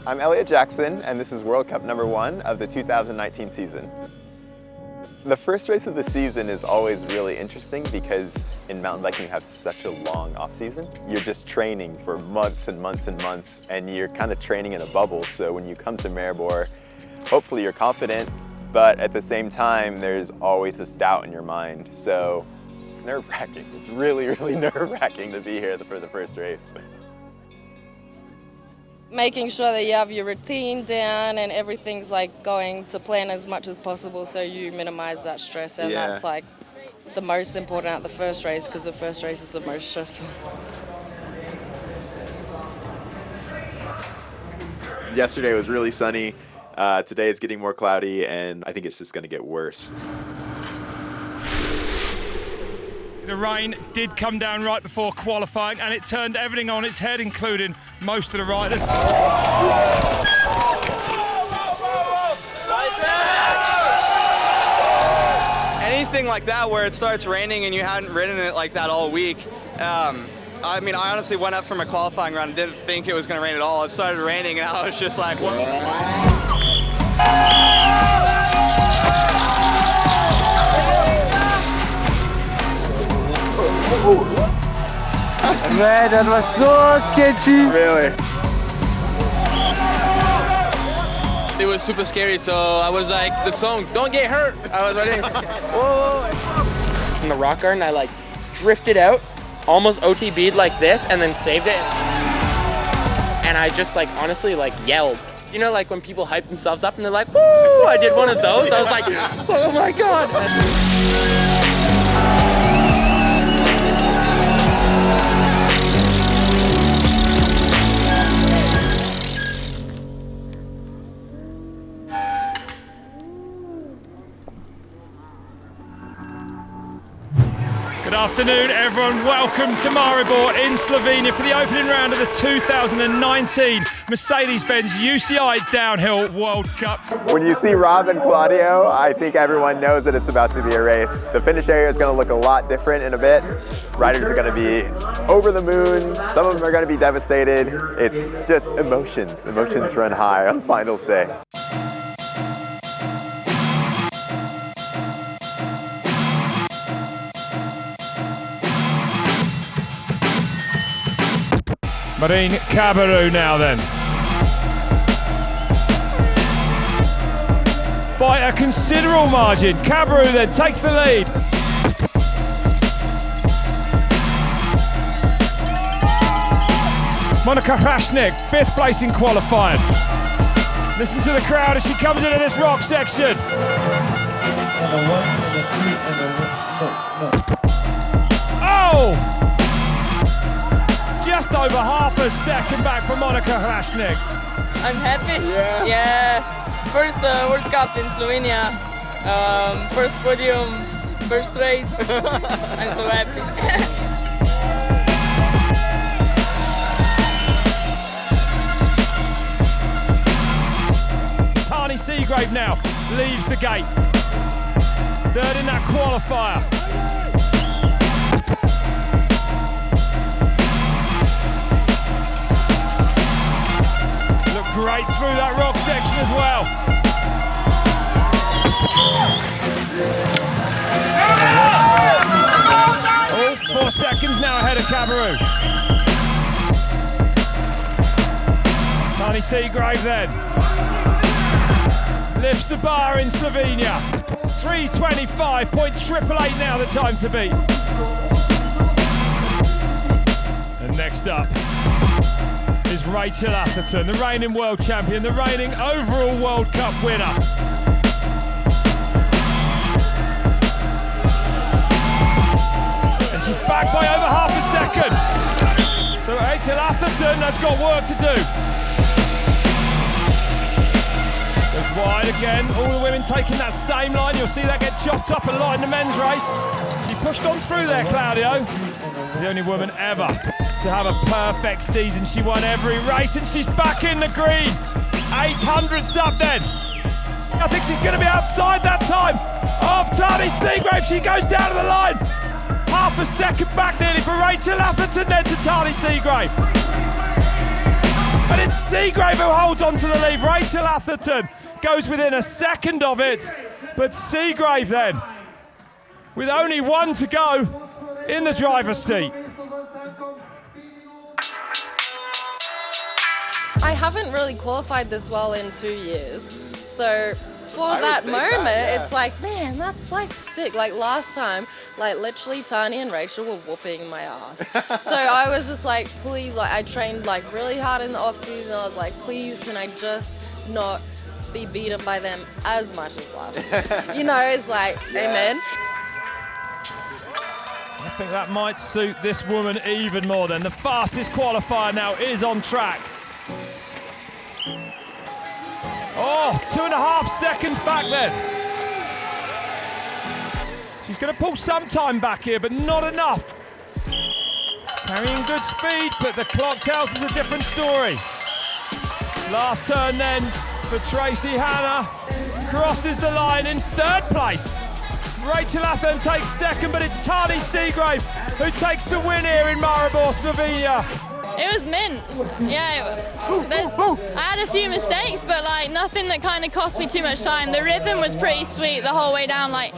I'm Eliot Jackson, and this is World Cup #1 of the 2019 season. The first race of the season is always really interesting because in mountain biking you have such a long off season. You're just training for months and months and months, and you're kind of training in a bubble. So when you come to Maribor, hopefully you're confident, but at the same time there's always this doubt in your mind. So it's nerve-wracking. It's really, really nerve-wracking to be here for the first race. Making sure that you have your routine down and everything's like going to plan as much as possible so you minimize that stress, and that's like the most important at the first race, because the first race is the most stressful. Yesterday was really sunny. Today it's getting more cloudy, and I think it's just going to get worse. The rain did come down right before qualifying, and it turned everything on its head, including most of the riders. Anything like that where it starts raining and you hadn't ridden it like that all week. I mean, I honestly went up for my qualifying run and didn't think it was going to rain at all. It started raining and I was just like, what? Man, that was so sketchy. Really? It was super scary, so I was like, the song, don't get hurt. I was ready. Whoa. In the rock garden, I like drifted out, almost OTB'd like this, and then saved it. And I just like honestly like yelled. You know, like when people hype themselves up and they're like, woo! I did one of those. I was like, oh my God. Good afternoon, everyone. Welcome to Maribor in Slovenia for the opening round of the 2019 Mercedes-Benz UCI Downhill World Cup. When you see Rob and Claudio, I think everyone knows that it's about to be a race. The finish area is going to look a lot different in a bit. Riders are going to be over the moon. Some of them are going to be devastated. It's just emotions. Emotions run high on finals day. Marine Cabarrou now then. By a considerable margin, Cabarrou then takes the lead. Monika Hrashnik, 5th place in qualifying. Listen to the crowd as she comes into this rock section. Oh! Just over half a second back for Monika Hrashnik. I'm happy. Yeah. First World Cup in Slovenia. First podium, first race. I'm so happy. Tahnee Seagrave now leaves the gate. 3rd in that qualifier. Right through that rock section as well. Oh, 4 seconds now ahead of Cabarrou. Tahnee Seagrave then lifts the bar in Slovenia. 3:25.888 now the time to beat. And next up is Rachel Atherton, the reigning world champion, the reigning overall World Cup winner. And she's back by over half a second. So Rachel Atherton has got work to do. Goes wide again, all the women taking that same line. You'll see that get chopped up a lot in the men's race. She pushed on through there, Claudio. The only woman ever to have a perfect season. She won every race and she's back in the green. 800s up then. I think she's going to be outside that time of Tahnee Seagrave. She goes down to the line. Half a second back nearly for Rachel Atherton then to Tahnee Seagrave. And it's Seagrave who holds on to the lead. Rachel Atherton goes within a second of it, but Seagrave then, with only one to go, in the driver's seat. I haven't really qualified this well in 2 years, so for that moment, it's like, man, that's like sick. Like last time, like literally Tahnee and Rachel were whooping my ass. So I was just like, please, like I trained like really hard in the off season. I was like, please, can I just not be beaten by them as much as last year? You know, it's like, amen. I think that might suit this woman even more then. The fastest qualifier now is on track. Oh, 2.5 seconds back then. She's going to pull some time back here, but not enough. Carrying good speed, but the clock tells us a different story. Last turn then for Tracey Hannah. Crosses the line in third place. Rachel Atherton takes second, but it's Tahnee Seagrave who takes the win here in Maribor, Slovenia. It was mint. Yeah, I had a few mistakes, but like nothing that kind of cost me too much time. The rhythm was pretty sweet the whole way down. Like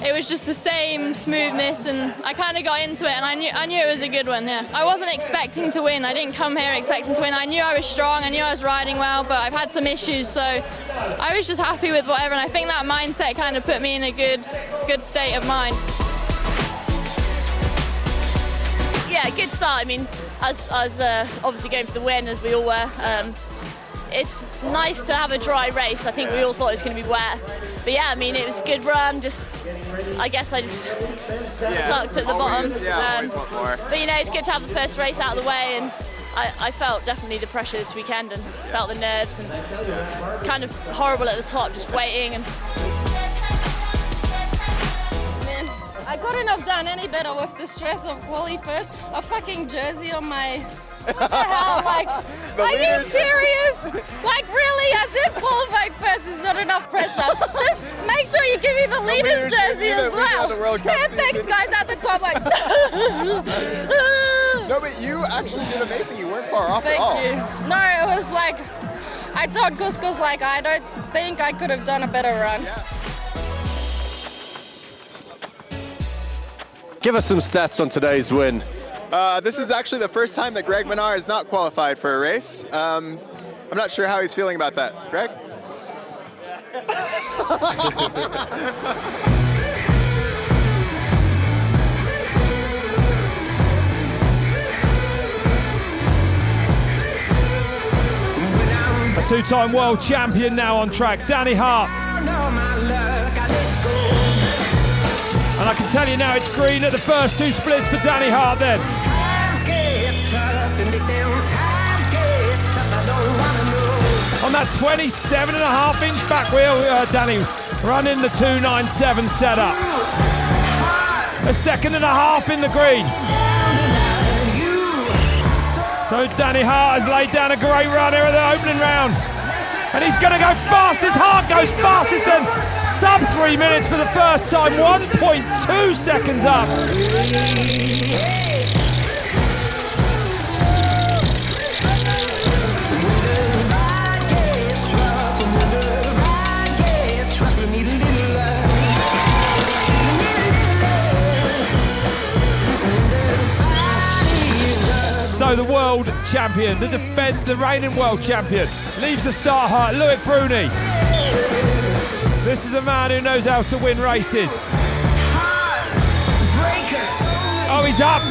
it was just the same smoothness, and I kind of got into it, and I knew it was a good one. Yeah, I wasn't expecting to win. I didn't come here expecting to win. I knew I was strong. I knew I was riding well, but I've had some issues, so I was just happy with whatever. And I think that mindset kind of put me in a good state of mind. Yeah, good start. I mean, I was obviously going for the win, as we all were. It's nice to have a dry race. I think we all thought it was going to be wet. But yeah, I mean, it was a good run. I guess I just sucked at the bottom. Always want more. But you know, it's good to have the first race out of the way, and I felt definitely the pressure this weekend and felt the nerves and kind of horrible at the top, just waiting. And I couldn't have done any better with the stress of quali first. A fucking jersey on my... What the hell? Like, are you serious? Like, really? As if qualifying first is not enough pressure. Just make sure you give me the leader's jersey as well. The World Cup thanks, guys, at the top, like... No, but you actually did amazing. You weren't far off at all. Thank you. No, it was like... I told Gus, like, I don't think I could have done a better run. Yeah. Give us some stats on today's win. This is actually the first time that Greg Minaar has not qualified for a race. I'm not sure how he's feeling about that. Greg? A two-time world champion now on track, Danny Hart. And I can tell you now it's green at the first two splits for Danny Hart then. On that 27.5-inch back wheel, Danny running the 297 setup. A second and a half in the green. So Danny Hart has laid down a great run here at the opening round. And he's going to go fastest. Hart goes fastest then. Sub 3 minutes for the first time. 1.2 seconds up. So the world champion, the reigning world champion, leaves the start hut, Loic Bruni. This is a man who knows how to win races. Oh, he's up.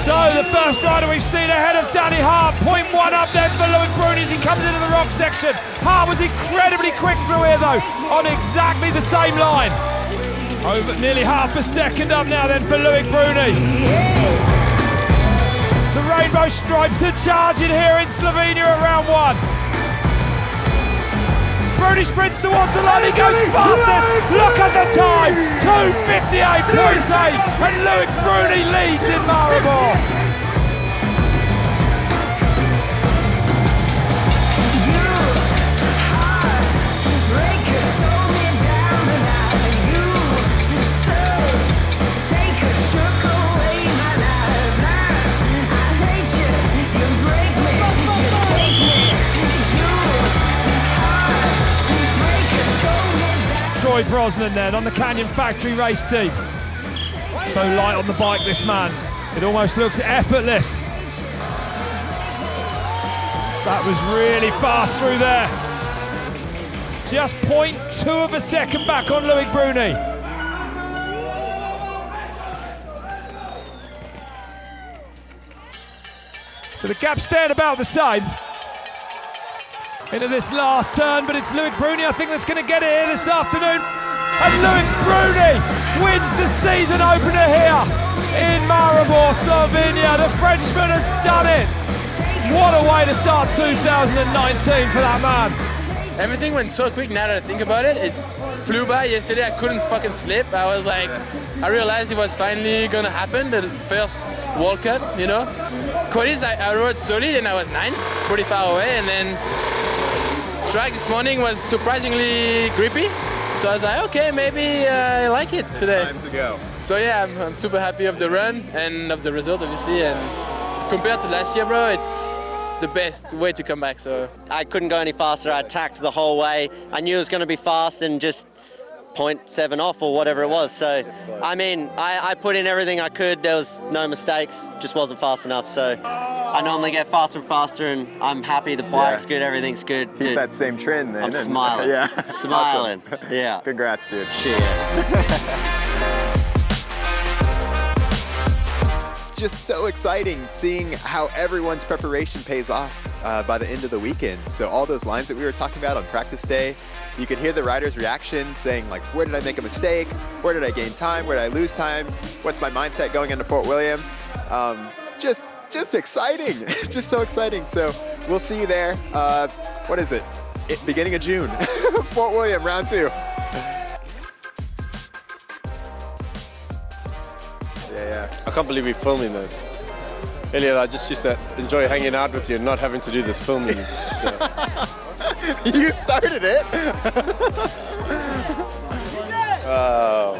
So the first rider we've seen ahead of Danny Hart. 0.1 up then for Loic Bruni as he comes into the rock section. Hart was incredibly quick through here though, on exactly the same line. Over nearly half a second up now then for Loic Bruni. The rainbow stripes are charging here in Slovenia at round one. Bruni sprints towards the line, he goes fastest. Look at the time, 2:58.8, and Loic Bruni leads in Maribor. Brosnan then on the Canyon Factory race team. So light on the bike, this man. It almost looks effortless. That was really fast through there. Just 0.2 of a second back on Loic Bruni. So the gap stayed about the same into this last turn, but it's Loic Bruni, I think, that's going to get it here this afternoon. And Loic Bruni wins the season opener here in Maribor, Slovenia. The Frenchman has done it. What a way to start 2019 for that man. Everything went so quick now that I think about it. It flew by yesterday. I couldn't fucking sleep. I was like, I realized it was finally gonna happen, the first World Cup, you know. Qualies, I rode solid and I was ninth, pretty far away, and then track this morning was surprisingly grippy. So I was like, okay, maybe I like it today. Time to go. So yeah, I'm super happy of the run and of the result, obviously. And compared to last year, bro, it's the best way to come back. So I couldn't go any faster. I attacked the whole way. I knew it was going to be fast and just 0.7 off or whatever it was. So I mean, I put in everything I could. There was no mistakes. Just wasn't fast enough. So I normally get faster and faster, and I'm happy. The bike's good. Everything's good. Keep dude, that same trend then. I'm smiling. Yeah. Smiling. Awesome. Yeah. Congrats, dude. It's just so exciting seeing how everyone's preparation pays off by the end of the weekend. So all those lines that we were talking about on practice day, you could hear the riders' reaction saying, like, where did I make a mistake? Where did I gain time? Where did I lose time? What's my mindset going into Fort William? Just exciting, just so exciting. So we'll see you there. What is it? Beginning of June, Fort William, round 2. Yeah. I can't believe we're filming this. Eliot, I just used to enjoy hanging out with you and not having to do this filming stuff. You started it. Oh.